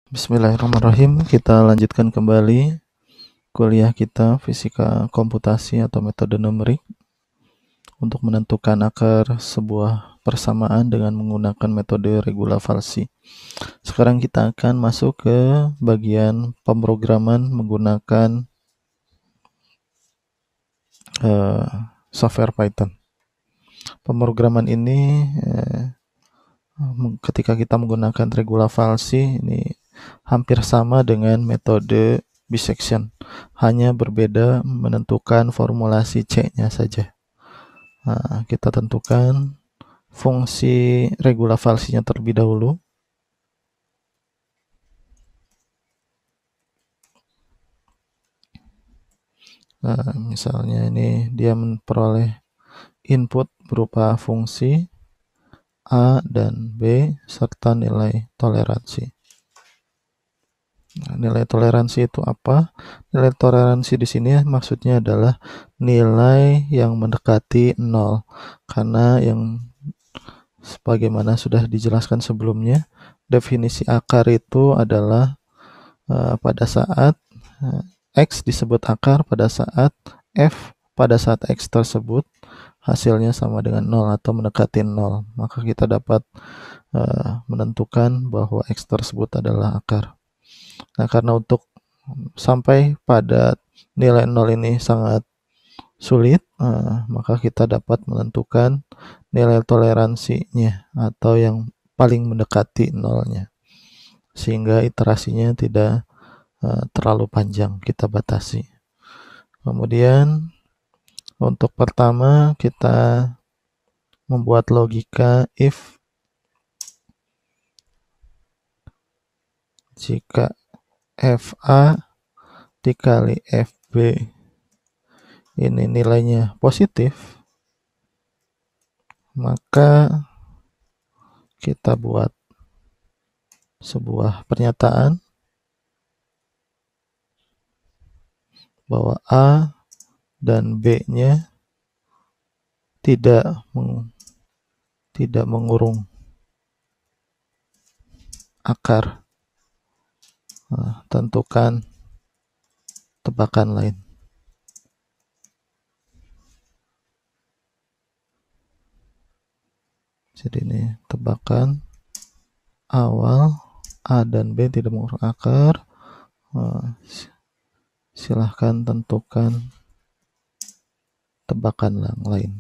Bismillahirrahmanirrahim. Kita lanjutkan kembali kuliah kita fisika komputasi atau metode numerik untuk menentukan akar sebuah persamaan dengan menggunakan metode regula falsi. Sekarang kita akan masuk ke bagian pemrograman menggunakan software Python. Pemrograman ini ketika kita menggunakan regula falsi ini hampir sama dengan metode bisection, hanya berbeda menentukan formulasi C-nya saja. Nah, kita tentukan fungsi regula falsinya terlebih dahulu. Nah, misalnya ini dia memperoleh input berupa fungsi A dan B serta nilai toleransi. Nah, nilai toleransi itu apa? Nilai toleransi di sini maksudnya adalah nilai yang mendekati 0. Karena yang sebagaimana sudah dijelaskan sebelumnya, definisi akar itu adalah pada saat X disebut akar pada saat F pada saat X tersebut hasilnya sama dengan 0 atau mendekati 0. Maka kita dapat menentukan bahwa X tersebut adalah akar. Nah, karena untuk sampai pada nilai 0 ini sangat sulit, maka kita dapat menentukan nilai toleransinya atau yang paling mendekati 0-nya. Sehingga iterasinya tidak terlalu panjang, kita batasi. Kemudian untuk pertama kita membuat logika if jika FA dikali FB ini nilainya positif, maka kita buat sebuah pernyataan bahwa A dan B-nya tidak mengurung akar. Nah, tentukan tebakan lain. Jadi ini tebakan awal A dan B tidak mengurung akar. Silahkan tentukan tebakan yang lain.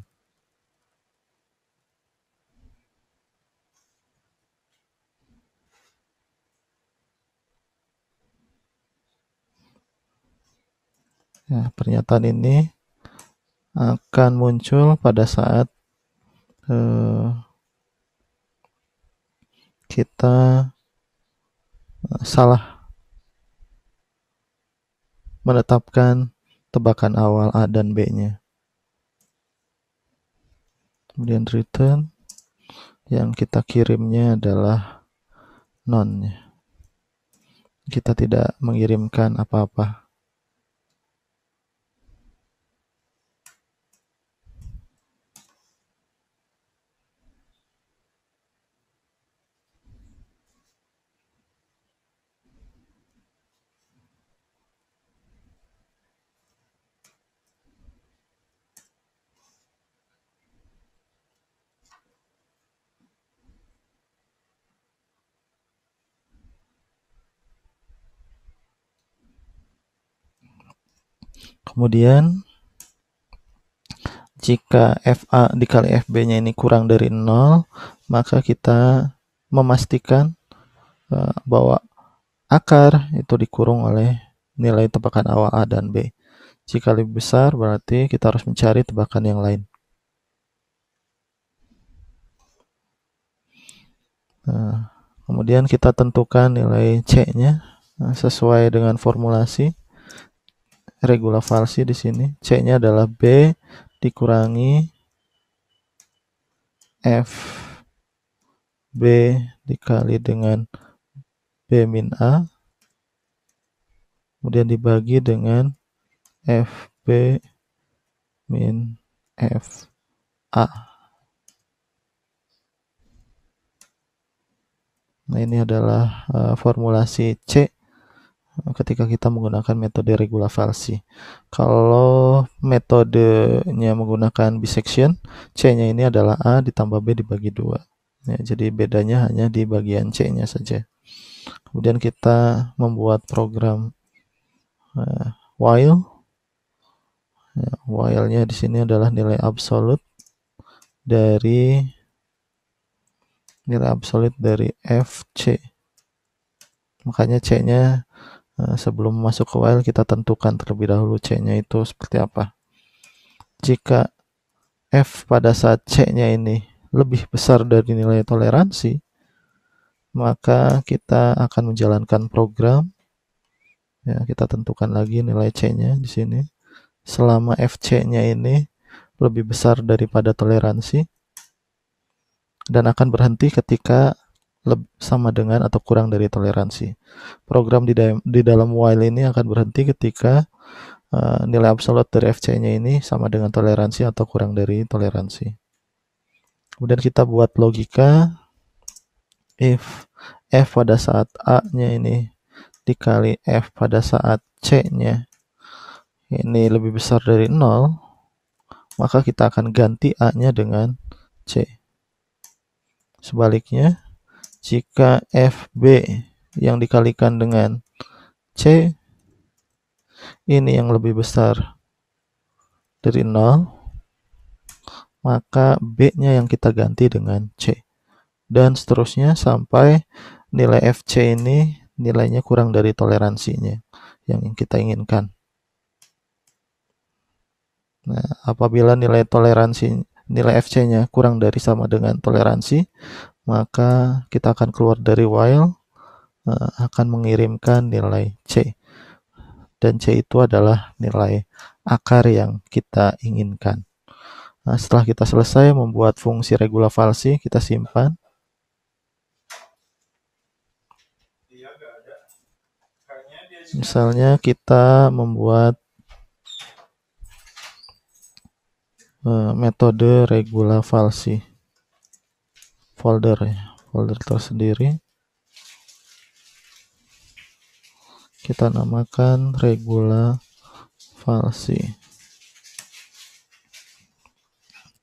Ya, pernyataan ini akan muncul pada saat kita salah menetapkan tebakan awal A dan B-nya. Kemudian return yang kita kirimnya adalah none. Kita tidak mengirimkan apa-apa. Kemudian jika FA dikali FB-nya ini kurang dari 0, maka kita memastikan bahwa akar itu dikurung oleh nilai tebakan awal A dan B. Jika lebih besar berarti kita harus mencari tebakan yang lain. Nah, kemudian kita tentukan nilai C-nya sesuai dengan formulasi regula falsi di sini. C-nya adalah B dikurangi F B dikali dengan B min A, kemudian dibagi dengan FB min FA. Nah, ini adalah formulasi C ketika kita menggunakan metode regulavasi. Kalau metodenya menggunakan bisection, C-nya ini adalah A ditambah B dibagi 2. Ya, jadi bedanya hanya di bagian C-nya saja. Kemudian kita membuat program while. Ya, while-nya di sini adalah nilai absolut dari FC. Makanya C-nya sebelum masuk ke while kita tentukan terlebih dahulu C-nya itu seperti apa. Jika F pada saat C-nya ini lebih besar dari nilai toleransi, maka kita akan menjalankan program. Ya, kita tentukan lagi nilai C-nya di sini. Selama FC-nya ini lebih besar daripada toleransi dan akan berhenti ketika sama dengan atau kurang dari toleransi. Program di dalam while ini akan berhenti ketika nilai absolut dari FC-nya ini sama dengan toleransi atau kurang dari toleransi. Kemudian kita buat logika if F pada saat A-nya ini dikali F pada saat C-nya ini lebih besar dari 0, maka kita akan ganti A-nya dengan C. Sebaliknya, jika FB yang dikalikan dengan C ini yang lebih besar dari 0, maka B-nya yang kita ganti dengan C. Dan seterusnya sampai nilai FC ini nilainya kurang dari toleransinya yang kita inginkan. Nah, apabila nilai FC-nya kurang dari sama dengan toleransi, maka kita akan keluar dari while, akan mengirimkan nilai C. Dan C itu adalah nilai akar yang kita inginkan. Nah, setelah kita selesai membuat fungsi regulavasi, kita simpan. Misalnya kita membuat metode regulavasi folder tersendiri, kita namakan regulavasi.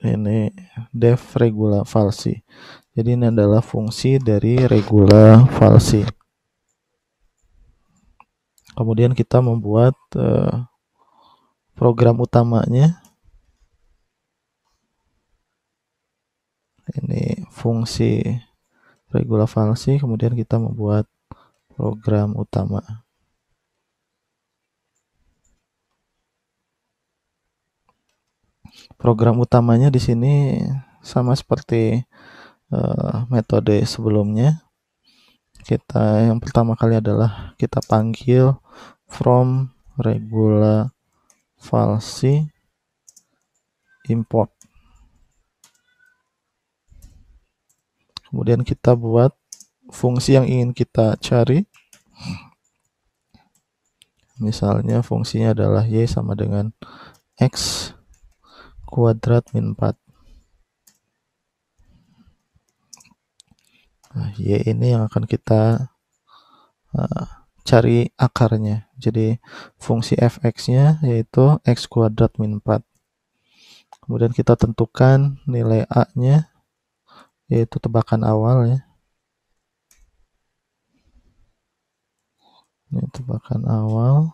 Ini def regulavasi. Jadi ini adalah fungsi dari regulavasi. Kemudian kita membuat program utamanya. Ini fungsi regulavasi, kemudian kita membuat program utama. Program utamanya di sini sama seperti metode sebelumnya. Yang pertama kali adalah kita panggil from regulavasi import. Kemudian kita buat fungsi yang ingin kita cari. Misalnya fungsinya adalah Y sama dengan X kuadrat min 4. Nah, Y ini yang akan kita cari akarnya. Jadi fungsi fx-nya yaitu X kuadrat min 4. Kemudian kita tentukan nilai A-nya yaitu tebakan awal ya. Ini tebakan awal.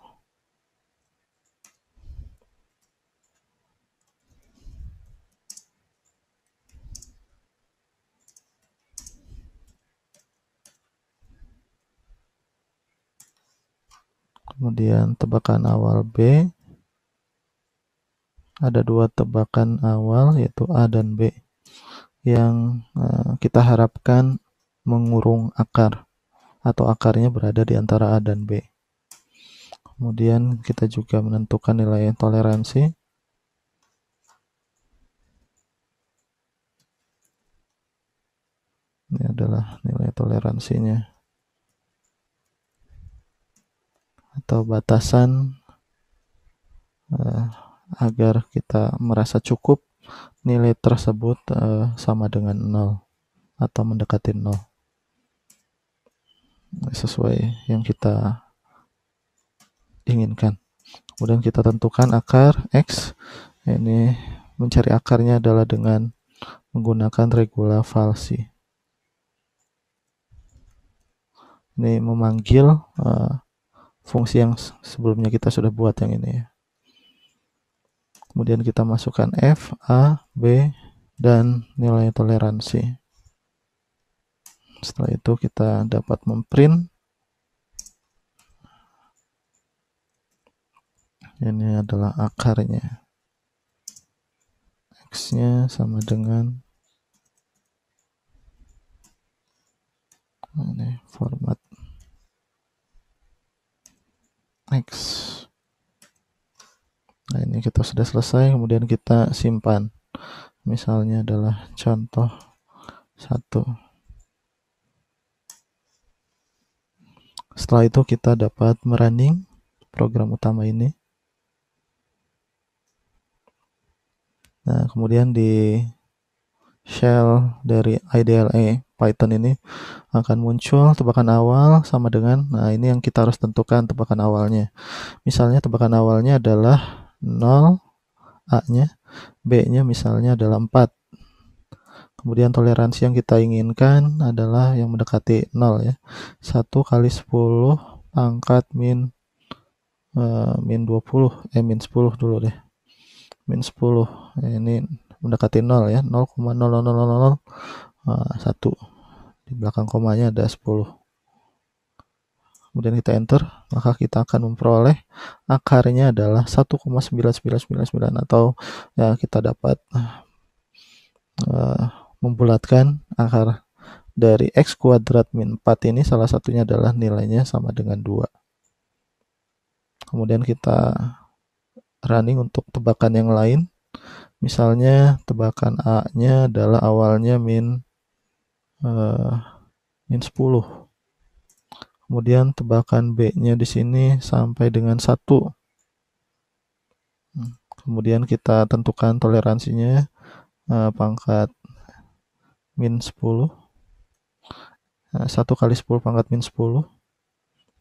Kemudian tebakan awal B. Ada dua tebakan awal yaitu A dan B yang kita harapkan mengurung akar atau akarnya berada di antara A dan B. Kemudian kita juga menentukan nilai toleransi. Ini adalah nilai toleransinya atau batasan agar kita merasa cukup nilai tersebut sama dengan 0 atau mendekati 0. sesuai yang kita inginkan. Kemudian kita tentukan akar X. Ini mencari akarnya adalah dengan menggunakan regula falsi. Ini memanggil fungsi yang sebelumnya kita sudah buat yang ini ya. Kemudian kita masukkan F, A, B, dan nilai toleransi. Setelah itu kita dapat memprint. Ini adalah akarnya. X-nya sama dengan ini format X. Nah, ini kita sudah selesai, kemudian kita simpan. Misalnya adalah contoh 1. Setelah itu kita dapat merunning program utama ini. Nah, kemudian di shell dari IDLE Python ini akan muncul tebakan awal sama dengan, nah ini yang kita harus tentukan tebakan awalnya. Misalnya tebakan awalnya adalah 0, A-nya, B-nya misalnya adalah 4. Kemudian toleransi yang kita inginkan adalah yang mendekati 0 ya. 1 kali 10 pangkat min 20, min 10 dulu deh. Min 10. Ini mendekati 0 ya, 0,00001. Di belakang komanya ada 10. Kemudian kita enter, maka kita akan memperoleh akarnya adalah 1,9999 atau ya kita dapat membulatkan akar dari X kuadrat min 4 ini, salah satunya adalah nilainya sama dengan 2. Kemudian kita running untuk tebakan yang lain. Misalnya tebakan A-nya adalah awalnya min 10. Kemudian tebakan B-nya di sini sampai dengan 1. Kemudian kita tentukan toleransinya pangkat min 10. 1 kali 10 pangkat min 10.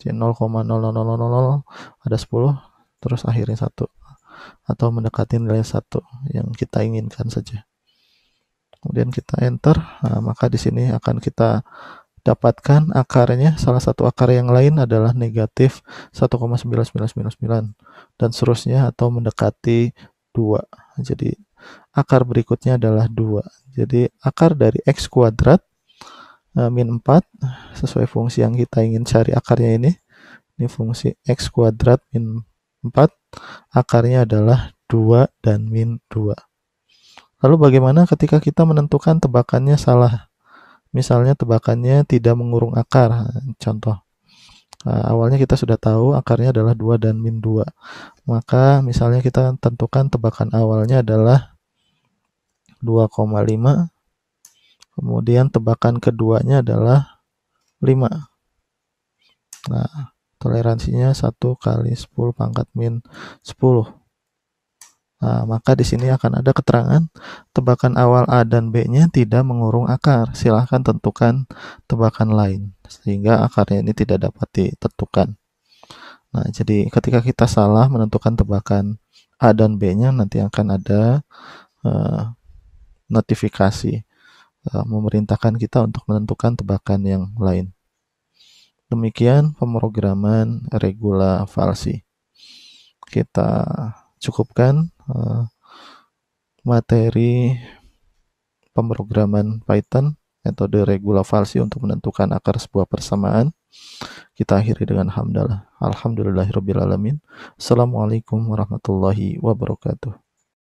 0,0000 ada 10, terus akhirnya 1. Atau mendekati nilai 1 yang kita inginkan saja. Kemudian kita enter, nah, maka di sini akan kita dapatkan akarnya. Salah satu akar yang lain adalah negatif 1,9999 dan seterusnya atau mendekati 2. Jadi akar berikutnya adalah 2. Jadi akar dari X kuadrat min 4 sesuai fungsi yang kita ingin cari akarnya ini. Ini fungsi X kuadrat min 4, akarnya adalah 2 dan min 2. Lalu bagaimana ketika kita menentukan tebakannya salah? Misalnya tebakannya tidak mengurung akar. Contoh, awalnya kita sudah tahu akarnya adalah 2 dan min 2. Maka misalnya kita tentukan tebakan awalnya adalah 2,5. Kemudian tebakan keduanya adalah 5. Nah, toleransinya 1 kali 10 pangkat min 10. Nah, maka di sini akan ada keterangan tebakan awal A dan B-nya tidak mengurung akar. Silahkan tentukan tebakan lain sehingga akarnya ini tidak dapat ditentukan. Nah, jadi ketika kita salah menentukan tebakan A dan B-nya, nanti akan ada notifikasi memerintahkan kita untuk menentukan tebakan yang lain. Demikian pemrograman regula falsi. Kita cukupkan materi pemrograman Python metode regula falsi untuk menentukan akar sebuah persamaan. Kita akhiri dengan hamdalah. Alhamdulillahirabbil alamin. Assalamualaikum warahmatullahi wabarakatuh.